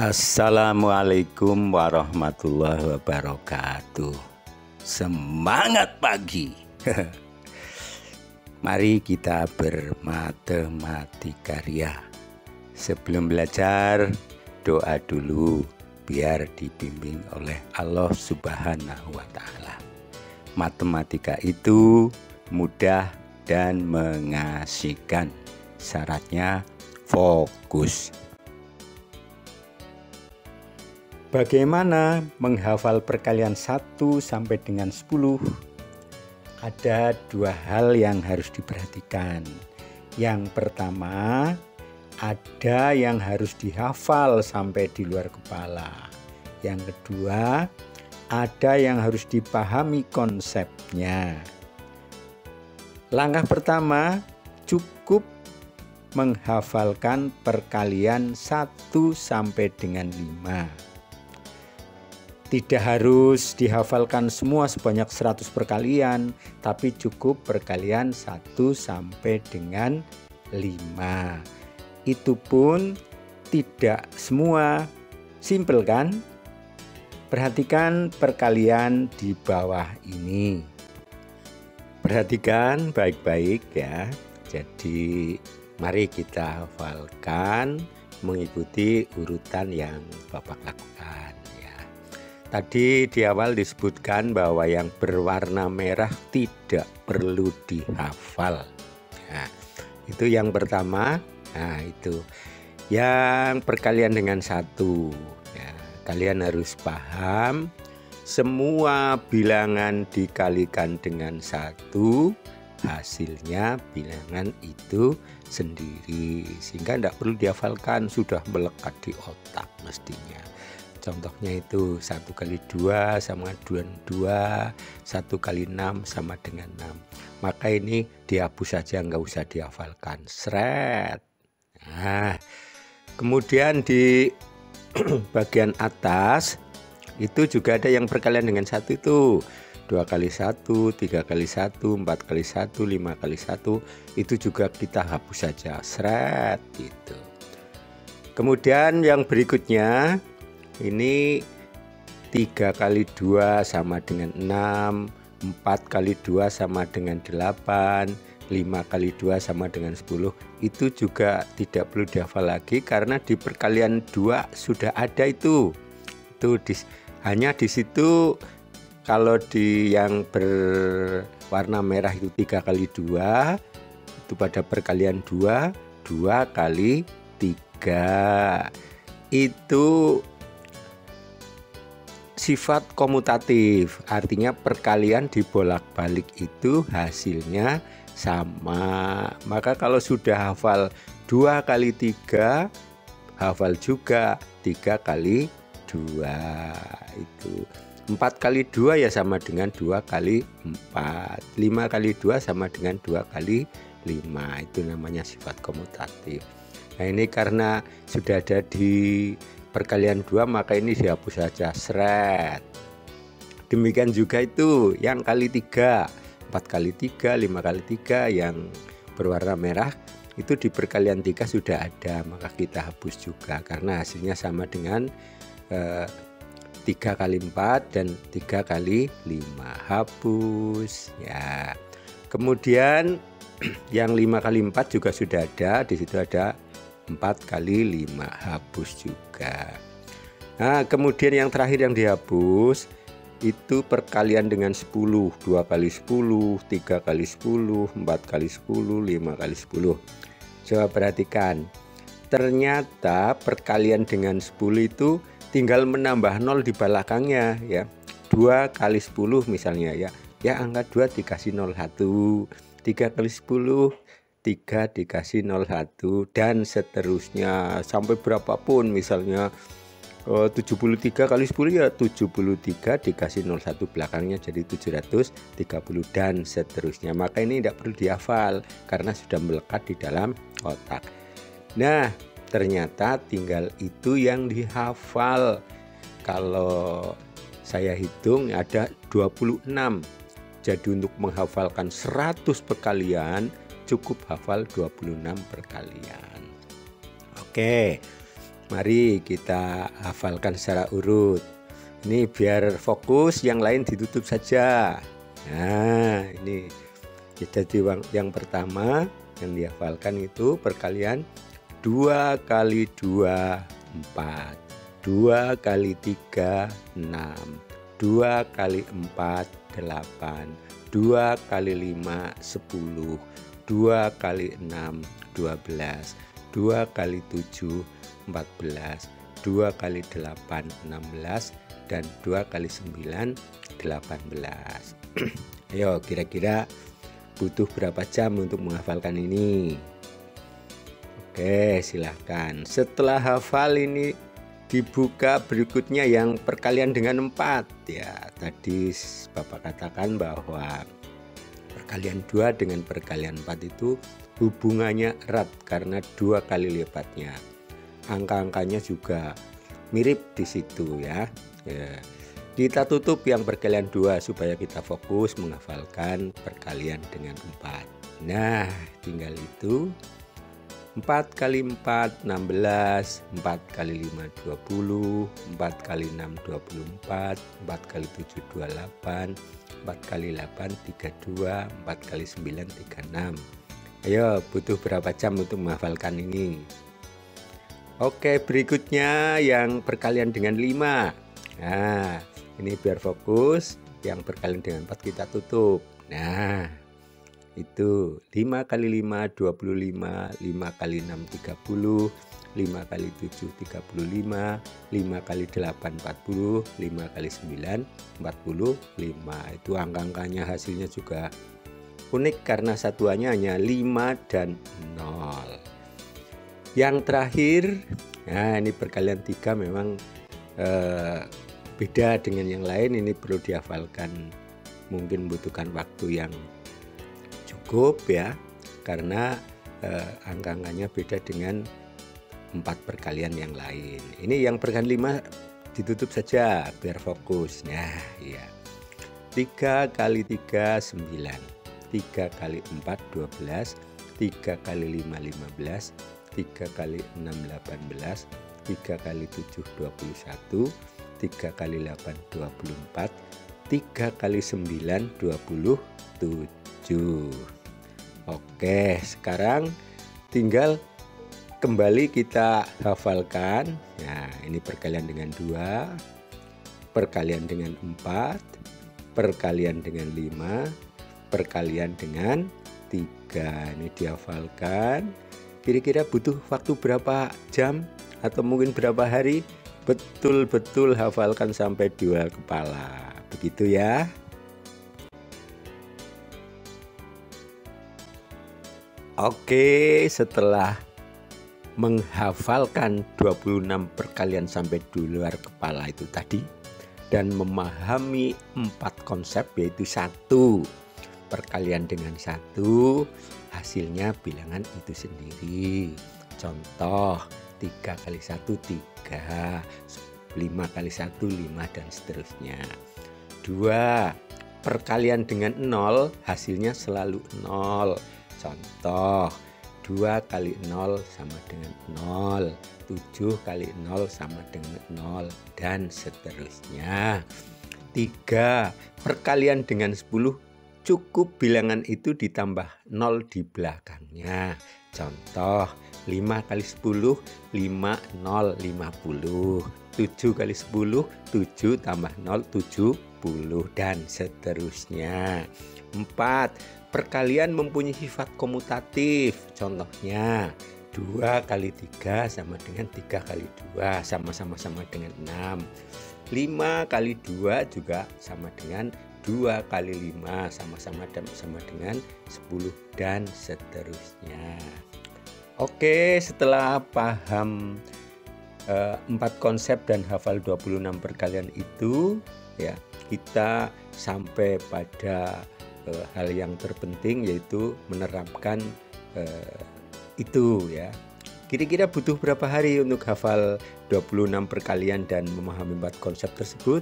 Assalamualaikum warahmatullahi wabarakatuh. Semangat pagi. Mari kita bermatematika ria. Sebelum belajar, doa dulu biar dibimbing oleh Allah Subhanahu wa Ta'ala. Matematika itu mudah dan mengasihkan. Syaratnya fokus. Bagaimana menghafal perkalian 1 sampai dengan 10? Ada dua hal yang harus diperhatikan. Yang pertama, ada yang harus dihafal sampai di luar kepala. Yang kedua, ada yang harus dipahami konsepnya. Langkah pertama, cukup menghafalkan perkalian 1 sampai dengan 5. Tidak harus dihafalkan semua sebanyak 100 perkalian, tapi cukup perkalian 1 sampai dengan 5. Itu pun tidak semua, simpel kan? Perhatikan perkalian di bawah ini. Perhatikan baik-baik ya. Jadi mari kita hafalkan mengikuti urutan yang Bapak lakukan. Tadi di awal disebutkan bahwa yang berwarna merah tidak perlu dihafal. Nah, itu yang pertama. Nah, itu yang perkalian dengan 1. Ya, kalian harus paham semua bilangan dikalikan dengan 1, hasilnya bilangan itu sendiri. Sehingga tidak perlu dihafalkan, sudah melekat di otak mestinya. Contohnya itu 1 kali 2 sama dengan 2, 1 kali 6 sama dengan 6. Maka ini dihapus saja, nggak usah dihafalkan. Sret. Nah, kemudian di bagian atas itu juga ada yang perkalian dengan 1 itu. 2 kali 1, 3 kali 1, 4 kali 1, 5 kali 1. Itu juga kita hapus saja. Sret gitu. Kemudian yang berikutnya ini 3 kali 2 sama dengan 6, 4 kali 2 sama dengan 8, 5 kali 2 sama dengan 10. Itu juga tidak perlu dihafal lagi karena di perkalian 2 sudah ada itu. Hanya di situ kalau di yang berwarna merah itu 3 kali 2, itu pada perkalian 2, 2 kali 3. Itu sifat komutatif, artinya perkalian dibolak-balik itu hasilnya sama. Maka kalau sudah hafal 2 kali 3, hafal juga 3 kali 2. Itu 4 kali 2 ya sama dengan 2 kali 4. 5 kali 2 sama dengan 2 kali 5. Itu namanya sifat komutatif. Nah, ini karena sudah ada di perkalian 2, maka ini dihapus saja. Sret. Demikian juga itu yang kali 3, 4 kali 3, 5 kali 3 yang berwarna merah itu di perkalian 3 sudah ada, maka kita hapus juga karena hasilnya sama dengan 3 kali 4 dan 3 kali 5. Hapus ya. Kemudian yang 5 kali 4 juga sudah ada, di situ ada 4 kali 5, hapus juga. Nah, kemudian yang terakhir yang dihapus itu perkalian dengan 10, 2 kali 10, 3 kali 10, 4 kali 10, 5 kali 10. Coba perhatikan, ternyata perkalian dengan 10 itu tinggal menambah 0 di belakangnya ya. 2 kali 10 misalnya ya. Ya, angka 2 dikasih 0, 1. 3 kali 10, 3 dikasih 01 dan seterusnya sampai berapapun. Misalnya 73 kali 10 ya 73 dikasih 01 belakangnya jadi 730 dan seterusnya. Maka ini tidak perlu dihafal karena sudah melekat di dalam otak. Nah, ternyata tinggal itu yang dihafal. Kalau saya hitung ada 26. Jadi untuk menghafalkan 100 perkalian cukup hafal 26 perkalian. Oke. mari kita hafalkan secara urut. Ini biar fokus, yang lain ditutup saja. Nah, ini jadi yang pertama yang dihafalkan itu perkalian 2 kali 2 4, 2 kali 3 6, 2 kali 4 8, 2 kali 5 10, 2 kali 6 12, 2 kali 7 14, 2 kali 8 16, dan 2 kali 9 18. Ayo, kira-kira butuh berapa jam untuk menghafalkan ini? Oke, silahkan. Setelah hafal ini dibuka berikutnya yang perkalian dengan 4 ya. Tadi Bapak katakan bahwa perkalian 2 dengan perkalian 4 itu hubungannya erat karena 2 kali lipatnya. Angka-angkanya juga mirip di situ ya. Kita tutup yang perkalian 2 supaya kita fokus menghafalkan perkalian dengan 4. Nah, tinggal itu 4 kali 4 16, 4 kali 5 20, 4 kali 6 24, 4 kali 7 28, 4 kali 8 32, 4 kali 9 36. Ayo, butuh berapa jam untuk menghafalkan ini? Oke, berikutnya yang perkalian dengan 5. Nah, ini biar fokus, yang perkalian dengan 4 kita tutup. Nah, itu 5 kali 5 25, 5 kali 6 30, 5 kali 7 35, 5 kali 8 40, 5 kali 9 45. Itu angka-angkanya hasilnya juga unik karena satuannya hanya 5 dan 0. Yang terakhir, nah ini perkalian 3 memang beda dengan yang lain. Ini perlu dihafalkan, mungkin membutuhkan waktu yang cukup ya, karena angka-angkanya beda dengan 4 perkalian yang lain. Ini yang perkalian 5 ditutup saja biar fokus. Nah ya, 3 kali 3 9, 3 kali 4 12, 3 kali 5 15, 3 kali 6 18, 3 kali 7 21, 3 kali 8 24, 3 kali 9 27. Oke, sekarang tinggal kembali kita hafalkan. Nah, ini perkalian dengan 2, perkalian dengan 4, perkalian dengan 5, perkalian dengan 3. Ini dihafalkan. Kira-kira butuh waktu berapa jam atau mungkin berapa hari? Betul-betul hafalkan sampai di luar kepala. Begitu ya. Oke, setelah menghafalkan 26 perkalian sampai di luar kepala itu tadi dan memahami 4 konsep, yaitu 1 perkalian dengan 1, hasilnya bilangan itu sendiri. Contoh 3 kali 1 3, 5 kali 1 5, dan seterusnya. 2 perkalian dengan 0, hasilnya selalu 0. Contoh 2 kali 0 sama dengan 0, 7 kali 0 sama dengan 0, dan seterusnya. 3 perkalian dengan 10, cukup bilangan itu ditambah 0 di belakangnya. Contoh 5 kali 10 5 0 50, 7 kali 10 7 tambah 0 70, dan seterusnya. 4 perkalian mempunyai sifat komutatif. Contohnya 2 kali 3 sama dengan 3 kali 2, sama-sama dengan 6. 5 kali 2 juga sama dengan 2 kali 5, sama-sama dengan 10, dan seterusnya. Oke, setelah paham 4 konsep dan hafal 26 perkalian itu ya, kita sampai pada hal yang terpenting, yaitu menerapkan itu ya. Kira-kira butuh berapa hari untuk hafal 26 perkalian dan memahami 4 konsep tersebut?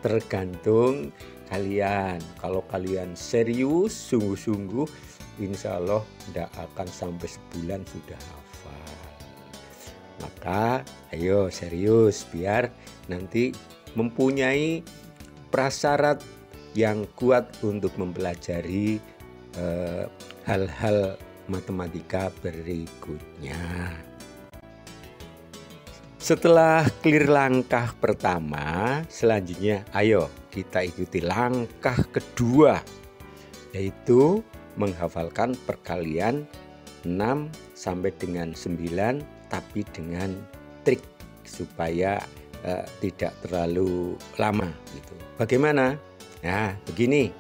Tergantung kalian. Kalau kalian serius, sungguh-sungguh, insya Allah tidak akan sampai sebulan sudah hafal. Maka ayo serius biar nanti mempunyai prasyarat yang kuat untuk mempelajari hal-hal matematika berikutnya. Setelah clear langkah pertama, selanjutnya ayo kita ikuti langkah kedua, yaitu menghafalkan perkalian 6 sampai dengan 9 tapi dengan trik supaya tidak terlalu lama gitu. Bagaimana? Nah, begini.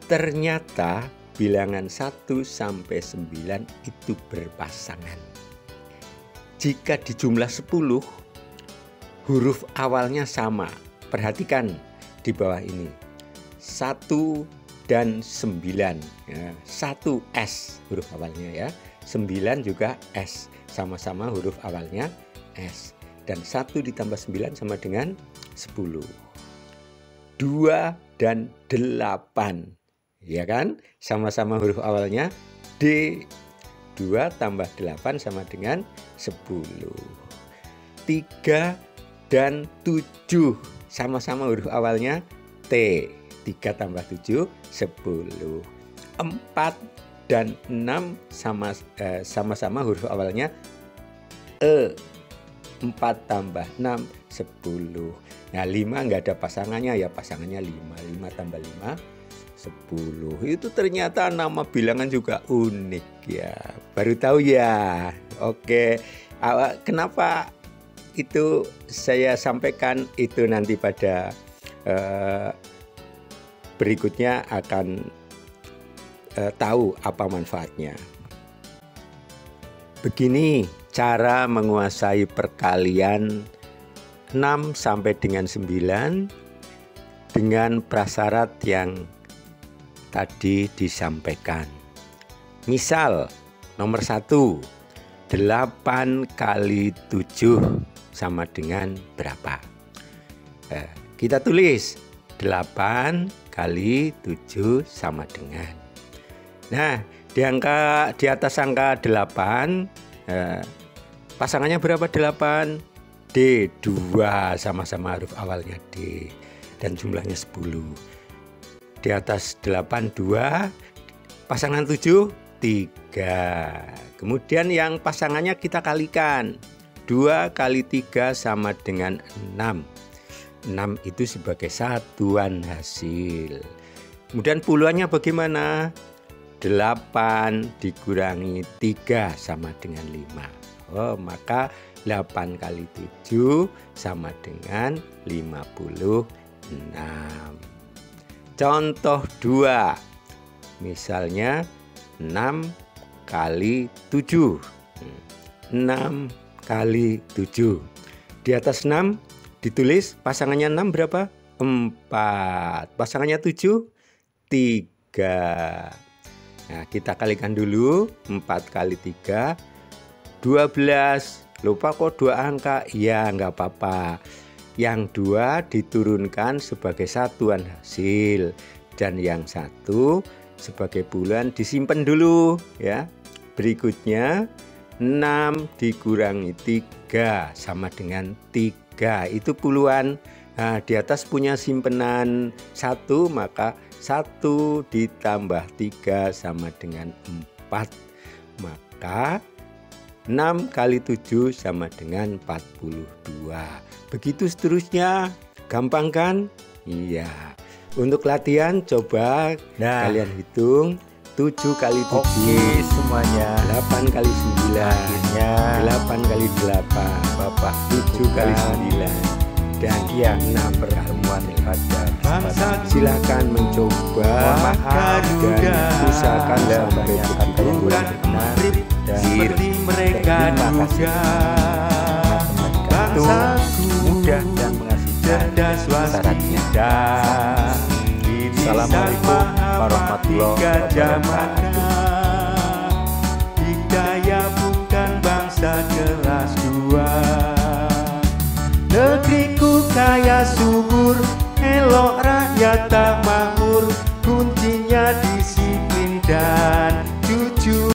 Ternyata bilangan 1 sampai 9 itu berpasangan. Jika di jumlah 10 huruf awalnya sama. Perhatikan di bawah ini. 1 dan 9 ya, 1 S huruf awalnya ya. 9 juga S, sama-sama huruf awalnya S. Dan 1 ditambah 9 sama dengan 10. 2 dan 8, ya kan? Sama-sama huruf awalnya D. 2 tambah 8 sama dengan 10. 3 dan 7, sama-sama huruf awalnya T. 3 tambah 7, 10. 4 dan 6 sama-sama huruf awalnya E. 4 tambah 6, 10. Nah 5 nggak ada pasangannya ya, pasangannya 5. 5 tambah 5, 10. Itu ternyata nama bilangan juga unik ya. Baru tahu ya. Oke. Kenapa itu saya sampaikan itu nanti pada berikutnya akan tahu apa manfaatnya. Begini cara menguasai perkalian 6 sampai dengan 9 dengan prasyarat yang tadi disampaikan. Misal nomor 1, 8 kali 7 sama dengan berapa? Kita tulis 8 kali 7 sama dengan. Nah, di atas angka 8 pasangannya berapa 8? D. 2, sama-sama huruf awalnya D dan jumlahnya 10. Di atas 8 2, pasangan 7 3. Kemudian yang pasangannya kita kalikan. 2 kali 3 sama dengan 6. 6 itu sebagai satuan hasil. Kemudian puluhannya bagaimana? 8 dikurangi 3 sama dengan 5. Oh, maka 8 kali 7 sama dengan 56. Contoh 2. Misalnya 6 kali 7. 6 kali 7. Di atas 6 ditulis pasangannya 6 berapa? 4. Pasangannya 7? 3. Nah, kita kalikan dulu. 4 kali 3 12. Lupa kok 2 angka? Ya nggak apa-apa. Yang 2 diturunkan sebagai satuan hasil. Dan yang 1 sebagai bulan disimpan dulu ya. Berikutnya 6 dikurangi 3 sama dengan 3. Itu puluhan. Nah, di atas punya simpenan 1, maka 1 ditambah 3 sama dengan 4. Maka 6 kali 7 sama dengan 42. Begitu seterusnya. Gampang kan? Iya. Untuk latihan coba kalian hitung 7 kali 7. Oke semuanya. 8 kali 9. Akhirnya 8 kali 8. Bapak 7 kali 9. Dan yang 6 pertemuan pada silakan mencoba dan usahakan sampai begitu maghrib dan seperti mereka juga bangsaku mudah dan mengasihkan syaratnya. Assalamualaikum warahmatullahi wabarakatuh. Hidayah bukan bangsa kelas 2. Negeriku kaya subur, elok rakyat tak makmur, kuncinya di